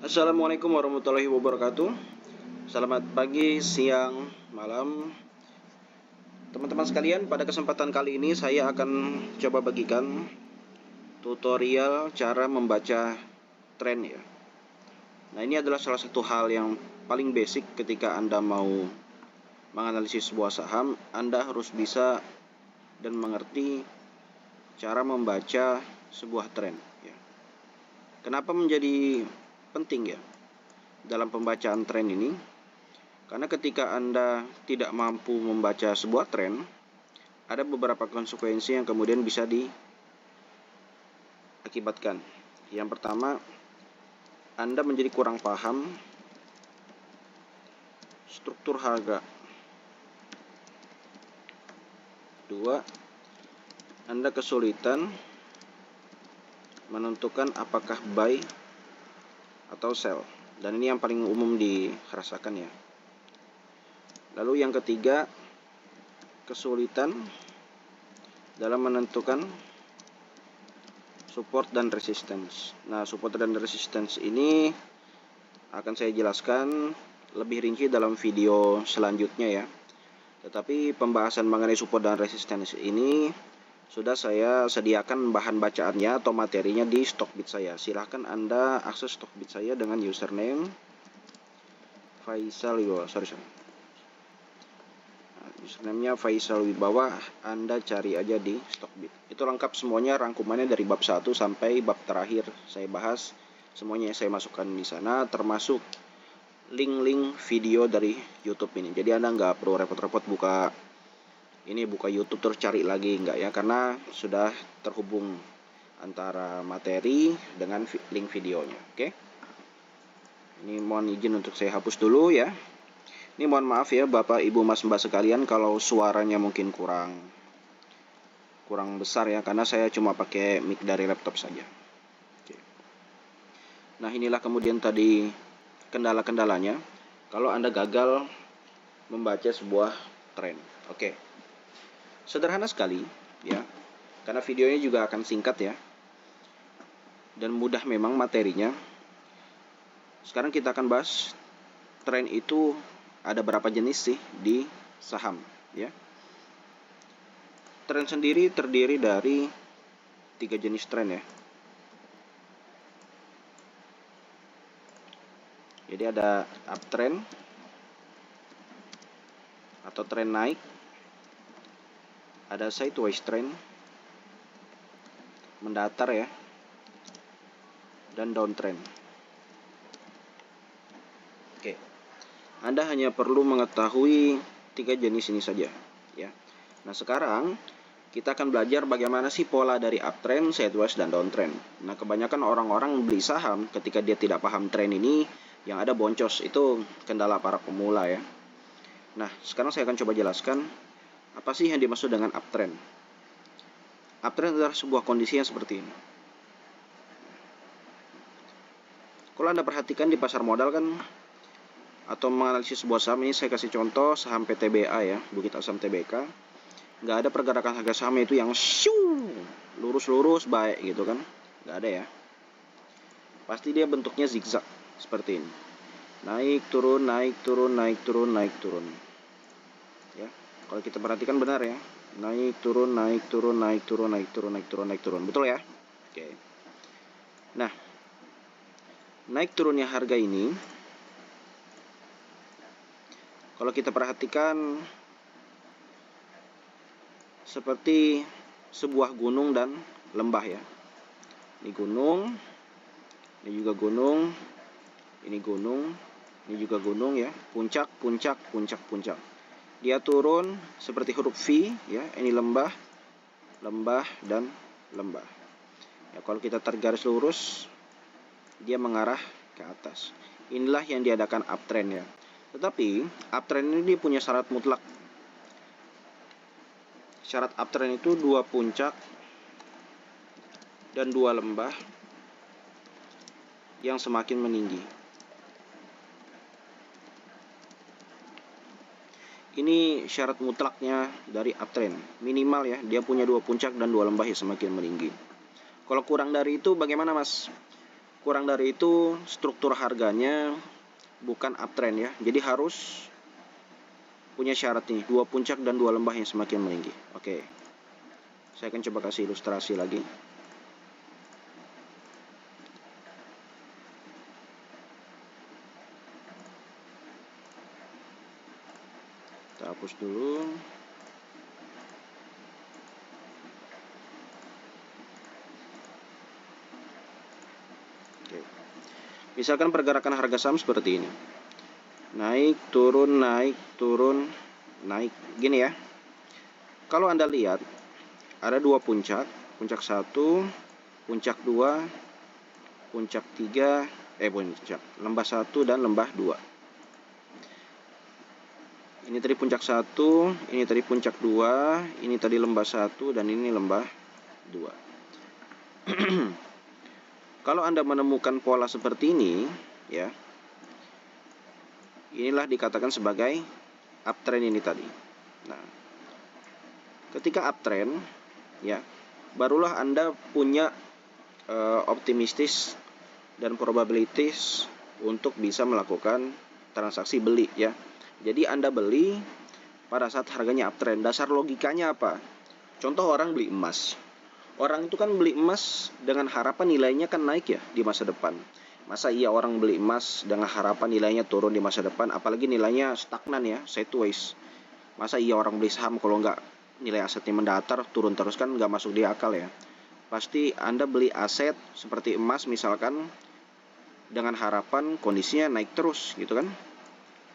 Assalamualaikum warahmatullahi wabarakatuh. Selamat pagi, siang, malam, teman-teman sekalian. Pada kesempatan kali ini saya akan coba bagikan tutorial cara membaca tren ya. Nah, ini adalah salah satu hal yang paling basic ketika Anda mau menganalisis sebuah saham. Anda harus bisa dan mengerti cara membaca sebuah tren ya. Kenapa menjadi penting ya dalam pembacaan tren ini? Karena ketika Anda tidak mampu membaca sebuah tren, ada beberapa konsekuensi yang kemudian bisa diakibatkan. Yang pertama, Anda menjadi kurang paham struktur harga. Dua, Anda kesulitan menentukan apakah buy atau sell. Dan ini yang paling umum dirasakan ya. Lalu yang ketiga, kesulitan dalam menentukan support dan resistance. Nah, support dan resistance ini akan saya jelaskan lebih rinci dalam video selanjutnya ya. Tetapi pembahasan mengenai support dan resistance ini sudah saya sediakan bahan bacaannya atau materinya di Stockbit saya. Silahkan Anda akses Stockbit saya dengan username Faisal Wibawa. Username-nya Faisal Wibawa. Anda cari aja di Stockbit. Itu lengkap semuanya, rangkumannya dari bab 1 sampai bab terakhir saya bahas. Semuanya saya masukkan di sana, termasuk link-link video dari YouTube ini. Jadi Anda nggak perlu repot-repot buka YouTube terus cari lagi, enggak ya, karena sudah terhubung antara materi dengan link videonya. Oke. Ini mohon izin untuk saya hapus dulu ya. Ini mohon maaf ya Bapak Ibu Mas Mbak sekalian kalau suaranya mungkin kurang besar ya, karena saya cuma pakai mic dari laptop saja. Oke. Nah, inilah kemudian tadi kendala-kendalanya kalau Anda gagal membaca sebuah tren. Oke. Sederhana sekali ya, karena videonya juga akan singkat ya, dan mudah memang materinya. Sekarang kita akan bahas tren itu ada berapa jenis sih di saham ya. Tren sendiri terdiri dari 3 jenis tren ya. Jadi ada uptrend atau tren naik, ada sideways trend, mendatar ya, dan downtrend. Oke. Anda hanya perlu mengetahui 3 jenis ini saja ya. Nah, sekarang kita akan belajar bagaimana sih pola dari uptrend, sideways, dan downtrend. Nah, kebanyakan orang-orang beli saham ketika dia tidak paham tren ini, yang ada boncos. Itu kendala para pemula ya. Nah, sekarang saya akan coba jelaskan apa sih yang dimaksud dengan uptrend. Uptrend adalah sebuah kondisi yang seperti ini. Kalau Anda perhatikan di pasar modal kan, atau menganalisis sebuah saham, ini saya kasih contoh saham PTBA ya, Bukit Asam Tbk. Nggak ada pergerakan harga saham itu yang lurus-lurus baik gitu kan, nggak ada ya. Pasti dia bentuknya zigzag seperti ini, naik turun, naik turun, naik turun, naik turun ya. Kalau kita perhatikan benar ya, naik turun, naik turun, naik turun, naik turun, naik turun, naik turun, betul ya. Oke. Nah, naik turunnya harga ini, kalau kita perhatikan seperti sebuah gunung dan lembah ya. Ini gunung, ini juga gunung, ini gunung, ini juga gunung ya. Puncak, puncak, puncak, puncak. Dia turun seperti huruf V ya. Ini lembah, lembah, dan lembah. Ya, kalau kita tarik garis lurus, dia mengarah ke atas. Inilah yang diadakan uptrend ya. Tetapi uptrend ini dia punya syarat mutlak. Syarat uptrend itu 2 puncak dan 2 lembah yang semakin meninggi. Ini syarat mutlaknya dari uptrend. Minimal ya, dia punya 2 puncak dan 2 lembah yang semakin meninggi. Kalau kurang dari itu bagaimana mas? Kurang dari itu struktur harganya bukan uptrend ya. Jadi harus punya syarat nih, 2 puncak dan 2 lembah yang semakin meninggi. Oke. Saya akan coba kasih ilustrasi lagi. Kita hapus dulu. Oke. Misalkan pergerakan harga saham seperti ini. Naik, turun, naik. Gini ya. Kalau Anda lihat, ada 2 puncak. Puncak 1, puncak 2, puncak 3, lembah 1 dan lembah 2. Ini tadi puncak 1, ini tadi puncak 2, ini tadi lembah 1, dan ini lembah 2. Kalau Anda menemukan pola seperti ini, ya, inilah dikatakan sebagai uptrend ini tadi. Nah, ketika uptrend, ya, barulah Anda punya optimistis dan probabilities untuk bisa melakukan transaksi beli, ya. Jadi Anda beli pada saat harganya uptrend. Dasar logikanya apa? Contoh orang beli emas. Orang itu kan beli emas dengan harapan nilainya kan naik ya di masa depan. Masa iya orang beli emas dengan harapan nilainya turun di masa depan, apalagi nilainya stagnan ya, sideways. Masa iya orang beli saham kalau nggak nilai asetnya mendatar, turun terus, kan nggak masuk di akal ya. Pasti Anda beli aset seperti emas misalkan dengan harapan kondisinya naik terus gitu kan.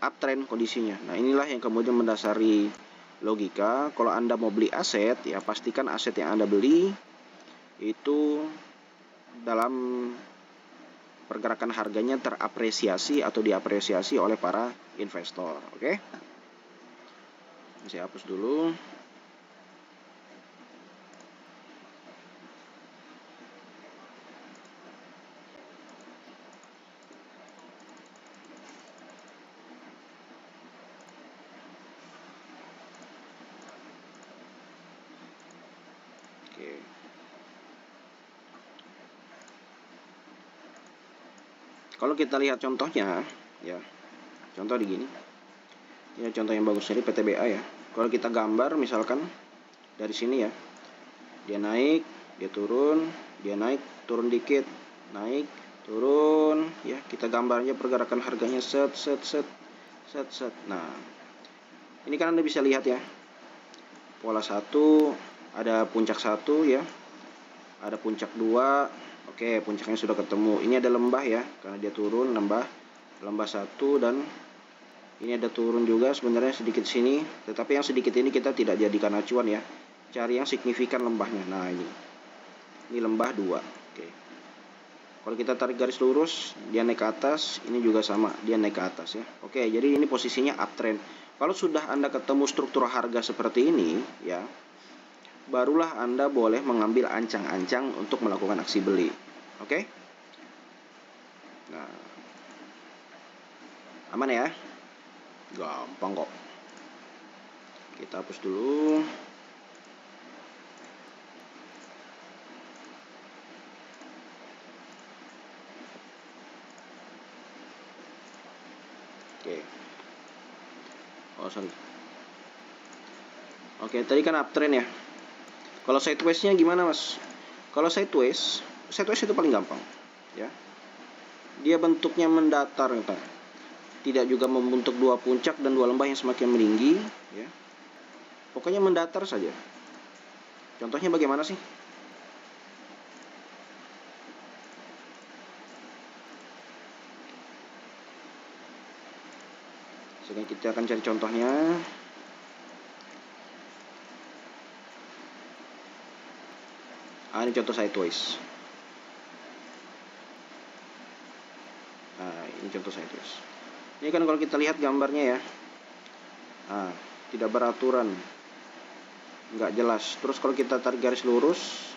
Uptrend kondisinya. Nah, inilah yang kemudian mendasari logika. Kalau Anda mau beli aset, ya pastikan aset yang Anda beli itu dalam pergerakan harganya terapresiasi atau diapresiasi oleh para investor. Oke? Saya hapus dulu. Oke. Kalau kita lihat contohnya, ya, contoh di gini. Ya, contoh yang bagus dari PTBA ya. Kalau kita gambar misalkan dari sini ya, dia naik, dia turun, dia naik, turun dikit, naik, turun, ya. Kita gambarnya pergerakan harganya set. Nah, ini kan Anda bisa lihat ya. Pola 1, ada puncak 1 ya. Ada puncak 2. Oke, puncaknya sudah ketemu. Ini ada lembah ya, karena dia turun, lembah 1, dan ini ada turun juga sebenarnya sedikit sini, tetapi yang sedikit ini kita tidak jadikan acuan ya. Cari yang signifikan lembahnya. Nah, ini lembah 2. Oke. Kalau kita tarik garis lurus, dia naik ke atas, ini juga sama, dia naik ke atas ya. Oke, jadi ini posisinya uptrend. Kalau sudah Anda ketemu struktur harga seperti ini ya, barulah Anda boleh mengambil ancang-ancang untuk melakukan aksi beli. Oke? Nah, aman ya? Gampang kok. Kita hapus dulu. Oke. Oh, sorry. Oke, tadi kan uptrend ya. Kalau sideways-nya gimana, Mas? Kalau sideways itu paling gampang, ya. Dia bentuknya mendatar, gitu. Tidak juga membentuk 2 puncak dan 2 lembah yang semakin meninggi, ya. Pokoknya mendatar saja. Contohnya bagaimana sih? Sekarang kita akan cari contohnya. Ini contoh sideways. Nah, ini contoh sideways. Ini kan kalau kita lihat gambarnya ya. Nah, tidak beraturan. Nggak jelas. Terus kalau kita tarik garis lurus,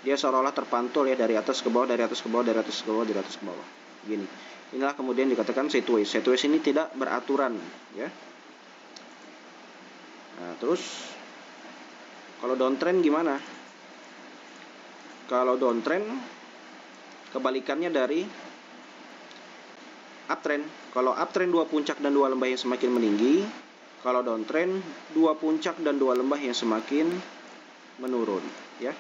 dia seolah-olah terpantul ya, dari atas ke bawah, dari atas ke bawah, dari atas ke bawah, dari atas ke bawah. Gini. Inilah kemudian dikatakan sideways. Sideways ini tidak beraturan, ya. Nah, terus kalau downtrend gimana? Kalau downtrend kebalikannya dari uptrend. Kalau uptrend 2 puncak dan 2 lembah yang semakin meninggi, kalau downtrend 2 puncak dan 2 lembah yang semakin menurun, ya.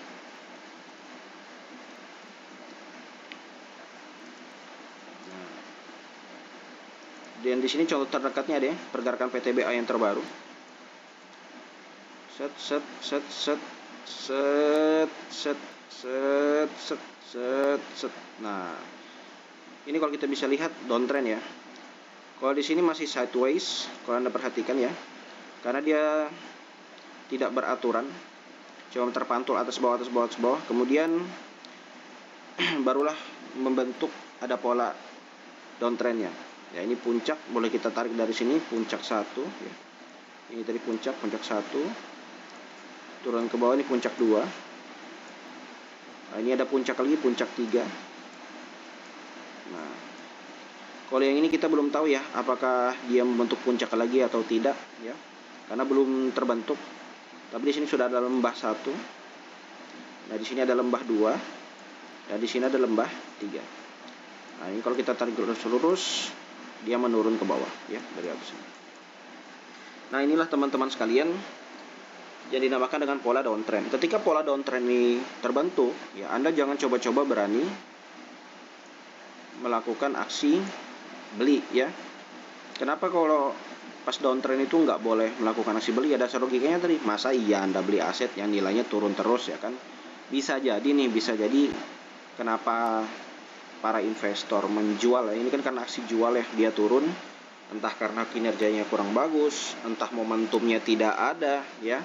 Nah, dan di sini contoh terdekatnya ada ya, pergerakan PTBA yang terbaru. Set set set set set set set set set set. Nah, ini kalau kita bisa lihat downtrend ya. Kalau di sini masih sideways, kalau Anda perhatikan ya, karena dia tidak beraturan, cuma terpantul atas bawah atas bawah atas bawah. Kemudian barulah membentuk ada pola downtrendnya. Ya, ini puncak, boleh kita tarik dari sini puncak 1 ya. Ini tadi puncak 1, turun ke bawah, ini puncak 2. Nah, ini ada puncak lagi, puncak 3. Nah, kalau yang ini kita belum tahu ya, apakah dia membentuk puncak lagi atau tidak ya, karena belum terbentuk. Tapi di sini sudah ada lembah 1. Nah, di sini ada lembah 2. Dan di sini ada lembah 3. Nah, ini kalau kita tarik lurus-lurus, dia menurun ke bawah ya, dari atas ini. Nah, inilah teman-teman sekalian yang dinamakan dengan pola downtrend. Ketika pola downtrend ini terbentuk, ya Anda jangan coba-coba berani melakukan aksi beli ya. Kenapa kalau pas downtrend itu nggak boleh melakukan aksi beli? Ya dasar logikanya tadi, masa iya Anda beli aset yang nilainya turun terus ya kan? Bisa jadi kenapa para investor menjual ya, ini kan karena aksi jual ya, dia turun, entah karena kinerjanya kurang bagus, entah momentumnya tidak ada ya,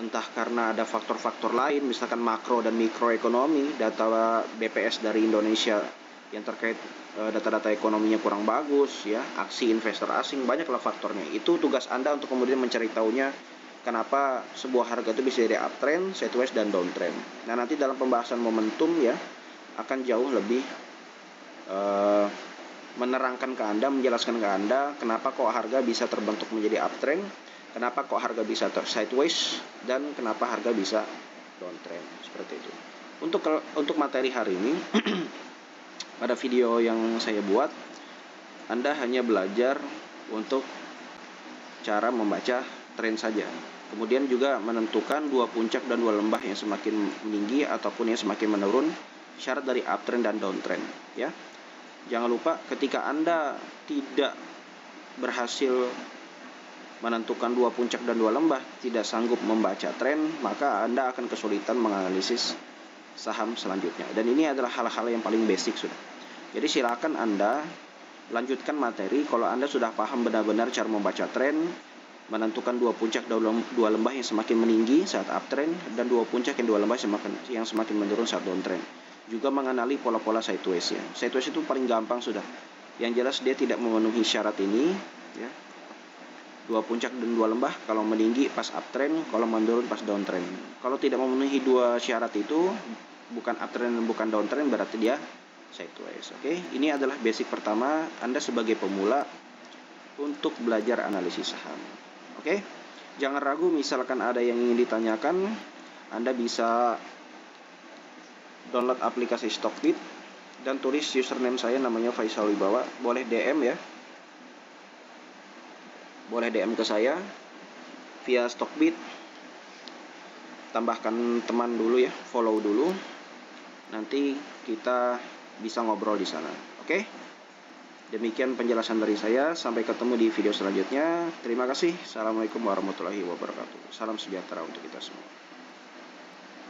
entah karena ada faktor-faktor lain, misalkan makro dan mikroekonomi, data BPS dari Indonesia yang terkait data-data ekonominya kurang bagus ya, aksi investor asing, banyaklah faktornya. Itu tugas Anda untuk kemudian mencari tahunya kenapa sebuah harga itu bisa jadi uptrend, sideways, dan downtrend. Nah, nanti dalam pembahasan momentum ya akan jauh lebih menerangkan ke Anda, menjelaskan ke Anda kenapa kok harga bisa terbentuk menjadi uptrend, kenapa kok harga bisa sideways, dan kenapa harga bisa downtrend, seperti itu. Untuk materi hari ini pada video yang saya buat, Anda hanya belajar untuk cara membaca tren saja. Kemudian juga menentukan 2 puncak dan 2 lembah yang semakin meninggi ataupun yang semakin menurun, syarat dari uptrend dan downtrend ya. Jangan lupa ketika Anda tidak berhasil menentukan 2 puncak dan 2 lembah, tidak sanggup membaca tren, maka Anda akan kesulitan menganalisis saham selanjutnya. Dan ini adalah hal-hal yang paling basic sudah. Jadi silakan Anda lanjutkan materi kalau Anda sudah paham benar-benar cara membaca tren, menentukan 2 puncak dan 2 lembah yang semakin meninggi saat uptrend, dan 2 puncak dan 2 lembah yang semakin menurun saat downtrend. Juga mengenali pola-pola sideways ya. Sideways itu paling gampang sudah. Yang jelas dia tidak memenuhi syarat ini ya. 2 puncak dan 2 lembah kalau meninggi pas uptrend, kalau menurun pas downtrend. Kalau tidak memenuhi 2 syarat itu, bukan uptrend dan bukan downtrend, berarti dia sideways. Oke, ini adalah basic pertama Anda sebagai pemula untuk belajar analisis saham. Oke, jangan ragu, misalkan ada yang ingin ditanyakan, Anda bisa download aplikasi Stockbit dan tulis username saya, namanya Faisal Wibawa. Boleh DM ya, boleh DM ke saya via Stockbit. Tambahkan teman dulu ya, follow dulu, nanti kita bisa ngobrol di sana. Oke, demikian penjelasan dari saya. Sampai ketemu di video selanjutnya. Terima kasih. Assalamualaikum warahmatullahi wabarakatuh. Salam sejahtera untuk kita semua.